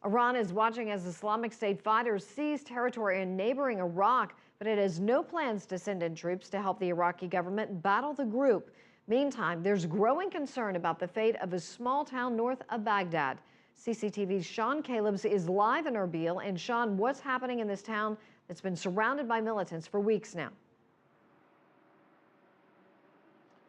Iran is watching as Islamic State fighters seize territory in neighboring Iraq, but it has no plans to send in troops to help the Iraqi government battle the group. Meantime, there's growing concern about the fate of a small town north of Baghdad. CCTV's Sean Calebs is live in Erbil. And Sean, what's happening in this town that's been surrounded by militants for weeks now?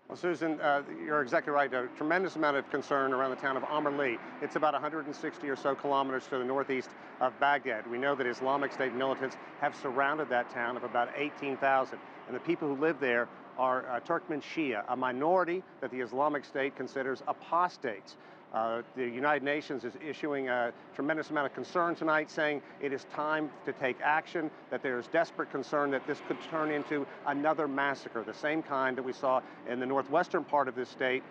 Well, Susan, you're exactly right. A tremendous amount of concern around the town of Amerli. It's about 160 or so kilometers to the northeast of Baghdad. We know that Islamic State militants have surrounded that town of about 18,000. And the people who live there are Turkmen Shia, a minority that the Islamic State considers apostates. The United Nations is issuing a tremendous amount of concern tonight, saying it is time to take action, that there is desperate concern that this could turn into another massacre, the same kind that we saw in the northwestern part of this state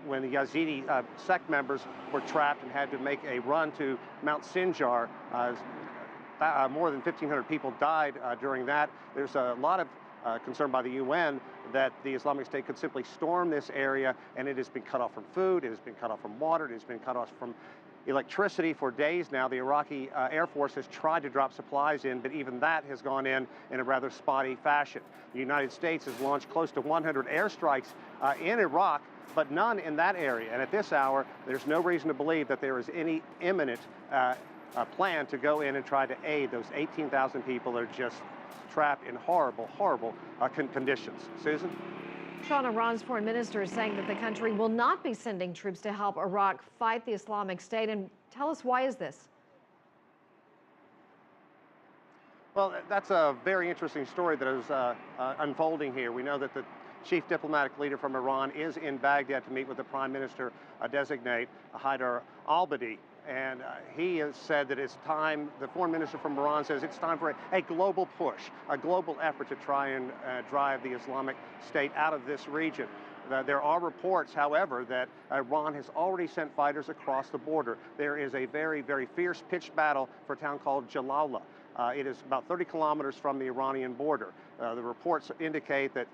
when the Yazidi sect members were trapped and had to make a run to Mount Sinjar. More than 1,500 people died during that. There's a lot of concern by the UN that the Islamic State could simply storm this area, and it has been cut off from food, it has been cut off from water, it has been cut off from electricity for days now. The Iraqi Air Force has tried to drop supplies in, but even that has gone in a rather spotty fashion. The United States has launched close to 100 airstrikes in Iraq, but none in that area. And at this hour, there's no reason to believe that there is any imminent plan to go in and try to aid those 18,000 people that are just trapped in horrible, horrible conditions. Susan? Sean, Iran's foreign minister is saying that the country will not be sending troops to help Iraq fight the Islamic State. And tell us, why is this? Well, that's a very interesting story that is unfolding here. We know that the chief diplomatic leader from Iran is in Baghdad to meet with the prime minister designate, Haider al-Abadi. And he has said that it's time, the foreign minister from Iran says it's time for a global push, a global effort to try and drive the Islamic State out of this region. There are reports, however, that Iran has already sent fighters across the border. There is a very, very fierce pitched battle for a town called Jalala. It is about 30 kilometers from the Iranian border. The reports indicate that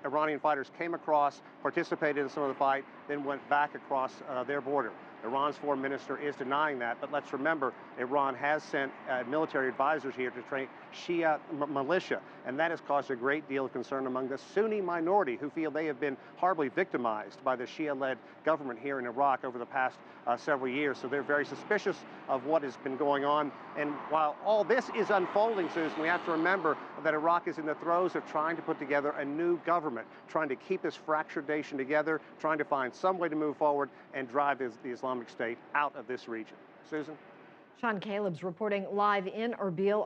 Iranian fighters came across, participated in some of the fight, then went back across their border. Iran's foreign minister is denying that, but let's remember, Iran has sent military advisors here to train Shia militia, and that has caused a great deal of concern among the Sunni minority who feel they have been horribly victimized by the Shia-led government here in Iraq over the past several years. So they're very suspicious of what has been going on. And while all this is unfolding, Susan, we have to remember that Iraq is in the throes of trying to put together a new government, trying to keep this fractured nation together, trying to find some way to move forward and drive the Islamic State out of this region. Susan? Sean Calebs reporting live in Erbil.